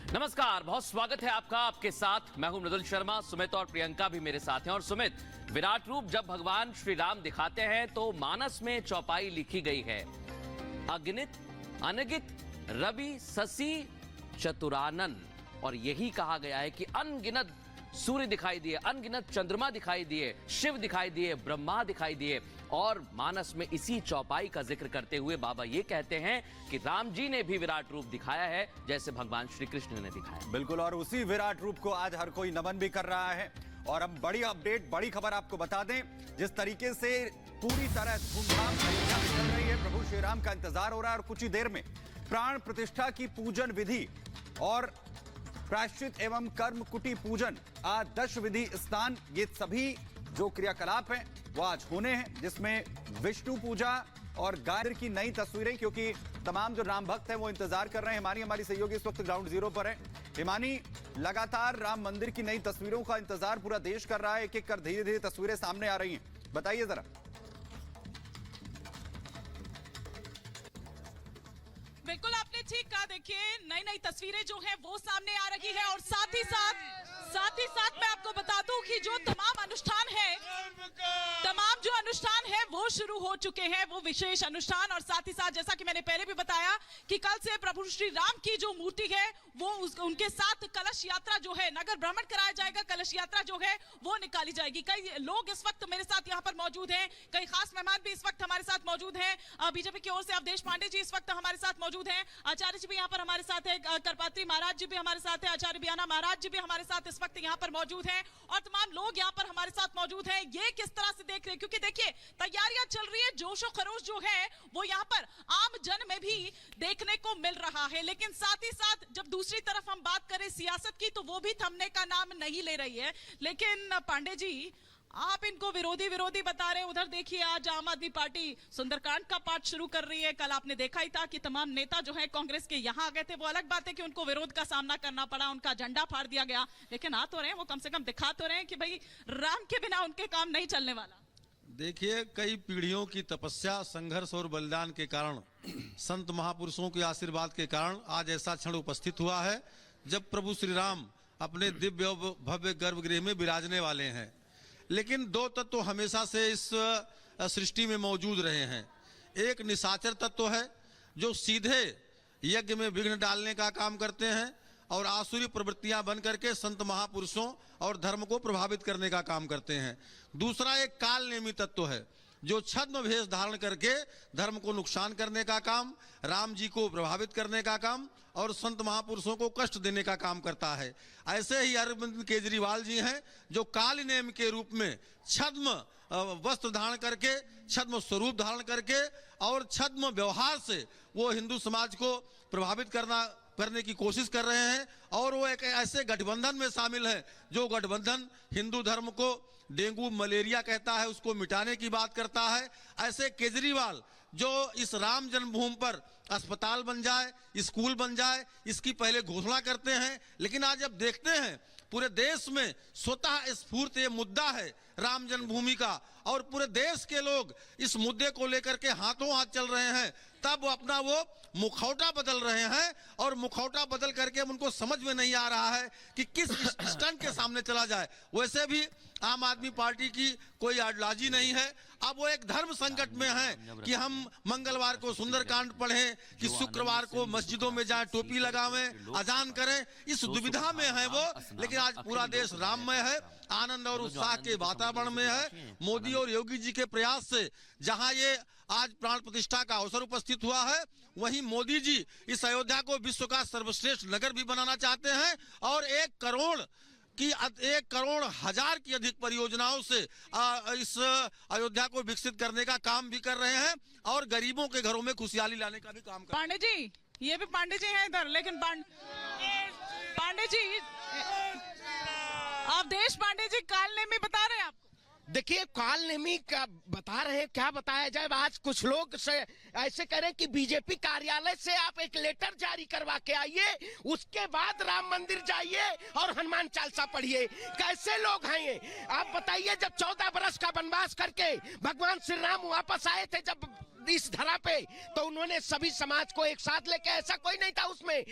नमस्कार, बहुत स्वागत है आपका। आपके साथ मैं हूं मृदुल शर्मा। सुमित और प्रियंका भी मेरे साथ हैं। और सुमित, विराट रूप जब भगवान श्री राम दिखाते हैं तो मानस में चौपाई लिखी गई है, अगणित अनगित रवि शशि चतुरानन। और यही कहा गया है कि अनगिनत सूर्य दिखाई दिए, अनगिनत चंद्रमा दिखाई दिए, शिव दिखाई दिए, ब्रह्मा दिखाई दिए। और मानस में इसी चौपाई का जिक्र करते हुए बाबा ये कहते हैं कि राम जी ने भी विराट रूप दिखाया है जैसे भगवान श्री कृष्ण ने दिखाया। बिल्कुल, और उसी विराट रूप को आज हर कोई नमन भी कर रहा है। और अब बड़ी अपडेट, बड़ी खबर आपको बता दें, जिस तरीके से पूरी तरह धूमधाम अयोध्या में चल रही है, प्रभु श्री राम का इंतजार हो रहा है। और कुछ ही देर में प्राण प्रतिष्ठा की पूजन विधि और प्रायश्चित एवं कर्म कुटी पूजन, आदर्श विधि स्नान, ये सभी जो क्रियाकलाप हैं वो आज होने हैं, जिसमें विष्णु पूजा और गाय की नई तस्वीरें, क्योंकि तमाम जो राम भक्त हैं वो इंतजार कर रहे हैं। हिमानी हमारी सहयोगी इस वक्त ग्राउंड जीरो पर है। हिमानी, लगातार राम मंदिर की नई तस्वीरों का इंतजार पूरा देश कर रहा है। एक एक कर धीरे धीरे तस्वीरें सामने आ रही हैं, बताइए जरा। बिल्कुल आपने ठीक कहा। देखिए, नई नई तस्वीरें जो हैं वो सामने आ रही है। और साथ ही साथ मैं आपको बता दूं कि जो तमाम अनुष्ठान है वो शुरू हो चुके हैं, वो विशेष अनुष्ठान। और साथ ही साथ जैसा कि मैंने पहले भी बताया कि कल से प्रभु श्री राम की जो मूर्ति है वो उनके साथ कलश यात्रा जो है, नगर भ्रमण कराया जाएगा, कलश यात्रा जो है वो निकाली जाएगी। कई लोग इस वक्त मेरे साथ यहाँ पर मौजूद हैं, कई खास मेहमान भी इस वक्त हमारे साथ मौजूद हैं। बीजेपी की ओर से अवधेश पांडे जी इस वक्त हमारे साथ मौजूद हैं, आचार्य जी भी यहाँ पर हमारे साथ है, करपात्री महाराज जी भी हमारे साथ है, आचार्य बियाना महाराज जी भी हमारे साथ इस वक्त यहाँ पर मौजूद हैं। और तमाम लोग यहाँ पर हमारे साथ मौजूद हैं। ये किस तरह से देख रहे हैं, क्योंकि देखिए तैयारियां चल रही है, जोशो खरोश जो है वो यहाँ पर आम जन में भी देखने को मिल रहा है। लेकिन साथ ही साथ जब दूसरी तरफ हम बात करें सियासत की, तो वो भी थमने का नाम नहीं ले रही है। लेकिन पांडे जी, आप इनको विरोधी बता रहे हैं। उधर देखिए, आज आम आदमी पार्टी सुंदरकांड का पाठ शुरू कर रही है। कल आपने देखा ही था कि तमाम नेता जो है कांग्रेस के यहाँ आ गए थे। वो अलग बात है कि उनको विरोध का सामना करना पड़ा, उनका झंडा फाड़ दिया गया, लेकिन आ तो रहे हैं, वो कम से कम दिखा तो रहे हैं कि भाई राम के बिना उनके काम नहीं चलने वाला। देखिए, कई पीढ़ियों की तपस्या, संघर्ष और बलिदान के कारण, संत महापुरुषों के आशीर्वाद के कारण आज ऐसा क्षण उपस्थित हुआ है जब प्रभु श्री राम अपने दिव्य और भव्य गर्भगृह में विराजने वाले हैं। लेकिन दो तत्व हमेशा से इस सृष्टि में मौजूद रहे हैं। एक निशाचर तत्व है जो सीधे यज्ञ में विघ्न डालने का काम करते हैं और आसुरी प्रवृत्तियां बन करके संत महापुरुषों और धर्म को प्रभावित करने का काम करते हैं। दूसरा एक काल नेमी तत्व है जो छद्म भेष धारण करके धर्म को नुकसान करने का काम, राम जी को प्रभावित करने का काम और संत महापुरुषों को कष्ट देने का काम करता है। ऐसे ही अरविंद केजरीवाल जी हैं जो काल नेम के रूप में छद्म वस्त्र धारण करके, छद्म स्वरूप धारण करके और छद्म व्यवहार से वो हिंदू समाज को प्रभावित करने की कोशिश कर रहे हैं। और वो एक ऐसे गठबंधन में शामिल है जो गठबंधन हिंदू धर्म को डेंगू मलेरिया कहता है, उसको मिटाने की बात करता है। ऐसे केजरीवाल जो इस राम जन्मभूमि पर अस्पताल बन जाए, स्कूल बन जाए, इसकी पहले घोषणा करते हैं, लेकिन आज जब देखते हैं पूरे देश में स्वतः स्फूर्त ये मुद्दा है राम जन्मभूमि का और पूरे देश के लोग इस मुद्दे को लेकर के हाथों हाथ चल रहे हैं, तब अपना वो मुखौटा बदल रहे हैं। और मुखौटा बदल करके उनको समझ में नहीं आ रहा है कि किस स्टंट के सामने चला जाए। वैसे भी आम आदमी पार्टी की कोई आइडियोलॉजी नहीं है। अब वो एक धर्म संकट में है कि हम मंगलवार को सुंदरकांड पढ़ें कि शुक्रवार को मस्जिदों में जाएं, टोपी लगावें, अजान करें, इस दुविधा में है वो। लेकिन आज पूरा देश राममय है, आनंद और उत्साह के वातावरण में है। मोदी और योगी जी के प्रयास से जहां ये आज प्राण प्रतिष्ठा का अवसर उपस्थित हुआ है, वहीं मोदी जी इस अयोध्या को विश्व का सर्वश्रेष्ठ नगर भी बनाना चाहते हैं और 1 करोड़ हजार की अधिक परियोजनाओं से इस अयोध्या को विकसित करने का काम भी कर रहे हैं और गरीबों के घरों में खुशहाली लाने का भी काम कर रहे हैं। पांडे जी, ये भी पांडे जी हैं इधर, लेकिन पांडे जी, अवधेश पांडे जी काल नेमी बता रहे हैं आपको। देखिए, काल नेमी का बता रहे हैं, क्या बताया जाए। आज कुछ लोग ऐसे करें कि बीजेपी कार्यालय से आप एक लेटर जारी करवा के आइए, उसके बाद राम मंदिर जाइए और हनुमान चालीसा पढ़िए। कैसे लोग हैं ये, आप बताइए। जब 14 बरस का वनवास करके भगवान श्री राम वापस आए थे, जब इस धरा पे, तो उन्होंने सभी समाज को एक साथ लेके, ऐसा कोई नहीं था उसमें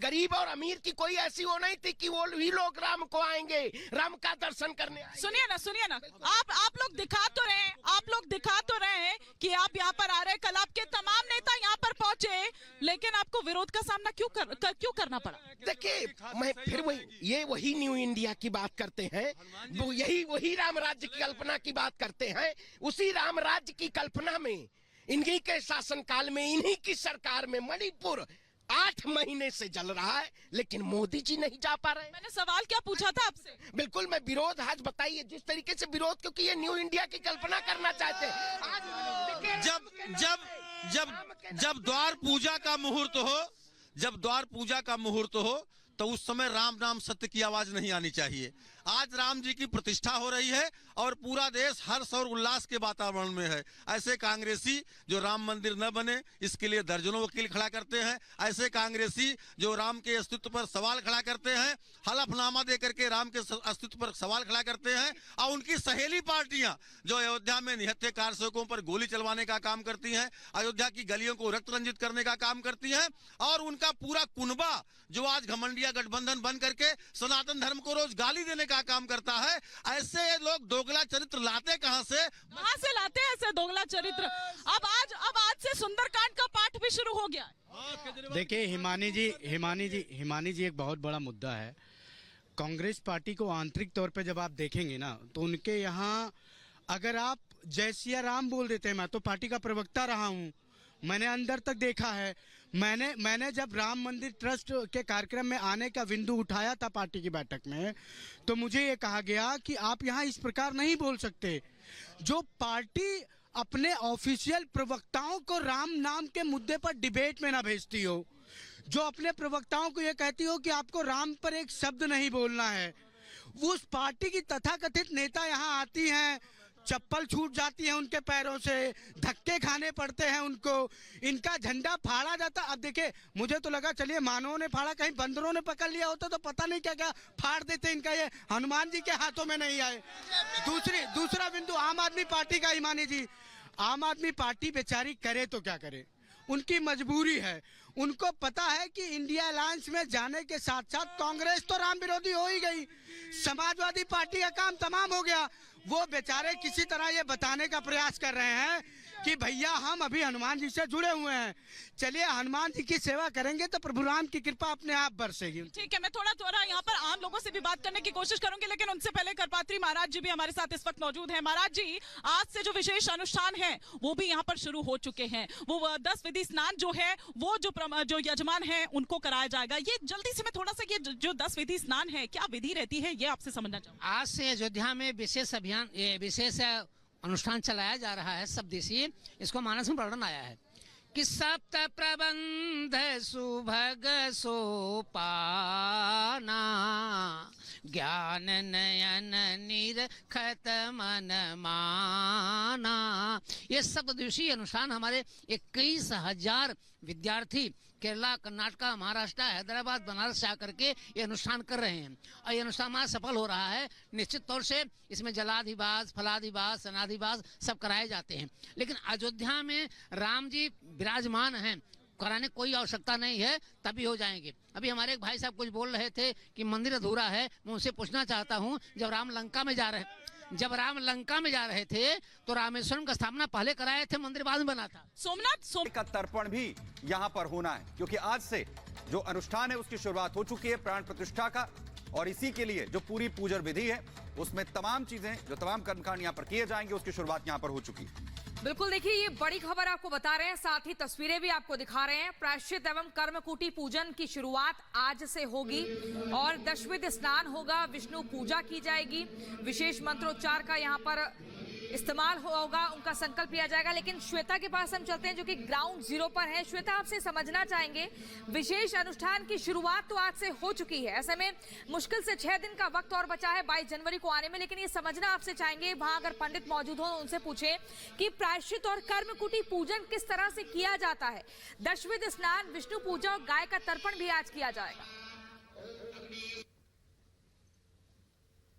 गरीब और अमीर की कोई ऐसी वो नहीं थी कि वो ही लोग राम को आएंगे, राम का दर्शन करने आएंगे। सुनिए ना आप लोग दिखा तो रहे हैं कि आप यहाँ पर आ रहे हैं। कल आपके तमाम नेता यहाँ पर पहुंचे, लेकिन आपको विरोध का सामना क्यों करना पड़ा? देखिए, मैं फिर वही न्यू इंडिया की बात करते हैं, वो वही राम राज्य की कल्पना की बात करते हैं। उसी राम राज्य की कल्पना में इन्हीं के शासनकाल में, इन्हीं की सरकार में मणिपुर 8 महीने से जल रहा है, लेकिन मोदी जी नहीं जा पा रहे। मैंने सवाल क्या पूछा था आपसे? बिल्कुल, मैं विरोध आज बताइए जिस तरीके से विरोध, क्योंकि ये न्यू इंडिया की कल्पना करना चाहते हैं। आज जब द्वार पूजा का मुहूर्त हो, तो उस समय राम नाम सत्य की आवाज नहीं आनी चाहिए। आज राम जी की प्रतिष्ठा हो रही है और पूरा देश हर्ष और उल्लास के वातावरण में है। ऐसे कांग्रेसी जो राम मंदिर न बने इसके लिए दर्जनों वकील खड़ा करते हैं, ऐसे कांग्रेसी जो राम के अस्तित्व पर सवाल खड़ा करते हैं, हलफनामा दे करके राम के अस्तित्व पर सवाल खड़ा करते हैं, और उनकी सहेली पार्टियां जो अयोध्या में निहत्थे कारसेवकों पर गोली चलवाने का काम करती हैं, अयोध्या की गलियों को रक्त रंजित करने का काम करती हैं, और उनका पूरा कुनबा जो आज घमंडिया गठबंधन बन करके सनातन धर्म को रोज गाली देने का काम करता है। ऐसे लोग दोगला चरित्र लाते कहां से लाते हैं ऐसे दोगला चरित्र? अब आज से सुंदरकांड का पाठ भी शुरू हो गया है। देखिए हिमानी जी एक बहुत बड़ा मुद्दा है। कांग्रेस पार्टी को आंतरिक तौर पे जब आप देखेंगे ना, तो उनके यहाँ अगर आप जय सिया राम बोल देते हैं, मैं तो पार्टी का प्रवक्ता रहा हूँ, मैंने अंदर तक देखा है। मैंने जब राम मंदिर ट्रस्ट के कार्यक्रम में आने का बिंदु उठाया था पार्टी की बैठक में, तो मुझे ये कहा गया कि आप यहाँ इस प्रकार नहीं बोल सकते। जो पार्टी अपने ऑफिशियल प्रवक्ताओं को राम नाम के मुद्दे पर डिबेट में ना भेजती हो, जो अपने प्रवक्ताओं को ये कहती हो कि आपको राम पर एक शब्द नहीं बोलना है, उस पार्टी की तथाकथित नेता यहाँ आती हैं, चप्पल छूट जाती है उनके पैरों से, धक्के खाने पड़ते हैं उनको, इनका झंडा फाड़ा जाता। अब देखिए, मुझे तो लगा चलिए मानवों ने फाड़ा, कहीं बंदरों ने पकड़ लिया होता तो पता नहीं क्या क्या फाड़ देते। इनका ये हनुमान जी के हाथों में नहीं आए। दूसरा बिंदु आम आदमी पार्टी का। हिमानी जी, आम आदमी पार्टी बेचारी करे तो क्या करे, उनकी मजबूरी है। उनको पता है कि इंडिया अलायंस में जाने के साथ साथ कांग्रेस तो राम विरोधी हो ही गई, समाजवादी पार्टी का काम तमाम हो गया। वो बेचारे किसी तरह ये बताने का प्रयास कर रहे हैं कि भैया हम अभी हनुमान जी से जुड़े हुए हैं, चलिए हनुमान जी की सेवा करेंगे तो प्रभु राम की कृपा अपने आप बरसेगी। ठीक है, मैं थोड़ा यहाँ पर आम लोगों से भी बात करने की कोशिश करूंगी, लेकिन उनसे पहले करपात्री महाराज जी भी हमारे साथ इस वक्त मौजूद हैं। महाराज जी, आज से जो विशेष अनुष्ठान है वो भी यहाँ पर शुरू हो चुके हैं। वो 10 विधि स्नान जो है वो जो यजमान है उनको कराया जाएगा। ये जल्दी से मैं थोड़ा सा ये जो 10 विधि स्नान है क्या विधि रहती है ये आपसे समझना चाहूँ। आज से अयोध्या में विशेष अनुष्ठान चलाया जा रहा है, सब दिवसीय। इसको मानस में वर्णन आया है कि सप्त प्रबंध सुभग सोपाना, ज्ञान नयन निरखत मन माना। ये सब दिवसीय अनुष्ठान हमारे 21,000 विद्यार्थी केरला, कर्नाटक, महाराष्ट्र, हैदराबाद, बनारस से आकर के ये अनुष्ठान कर रहे हैं, और ये अनुष्ठान हमारा सफल हो रहा है। निश्चित तौर से इसमें जलाधिवास, फलाधिवास, सनाधिवास सब कराए जाते हैं, लेकिन अयोध्या में राम जी विराजमान हैं, कराने कोई आवश्यकता नहीं है, तभी हो जाएंगे। अभी हमारे एक भाई साहब कुछ बोल रहे थे कि मंदिर अधूरा है। मैं उनसे पूछना चाहता हूँ, जब राम लंका में जा रहे थे तो रामेश्वरम का स्थापना पहले कराए थे, मंदिर बाद में बना था। सोमनाथ का तर्पण भी यहाँ पर होना है, क्योंकि आज से जो अनुष्ठान है उसकी शुरुआत हो चुकी है प्राण प्रतिष्ठा का, और इसी के लिए जो पूरी पूजन विधि है उसमें तमाम चीजें, जो तमाम कर्मकांड यहाँ पर किए जाएंगे उसकी शुरुआत यहाँ पर हो चुकी है। बिल्कुल, देखिए ये बड़ी खबर आपको बता रहे हैं, साथ ही तस्वीरें भी आपको दिखा रहे हैं। प्रायश्चित एवं कर्मकुटी पूजन की शुरुआत आज से होगी और दशविध स्नान होगा, विष्णु पूजा की जाएगी, विशेष मंत्रोच्चार का यहाँ पर इस्तेमाल होगा, उनका संकल्प लिया जाएगा। लेकिन श्वेता के पास हम चलते हैं जो कि ग्राउंड जीरो पर है। श्वेता, आपसे समझना चाहेंगे, विशेष अनुष्ठान की शुरुआत तो आज से हो चुकी है, ऐसे में मुश्किल से 6 दिन का वक्त और बचा है 22 जनवरी को आने में, लेकिन ये समझना आपसे चाहेंगे, वहां अगर पंडित मौजूद हो उनसे पूछे कि प्रायश्चित और कर्मकुटी पूजन किस तरह से किया जाता है। दशविध स्नान, विष्णु पूजा और गाय का तर्पण भी आज किया जाएगा।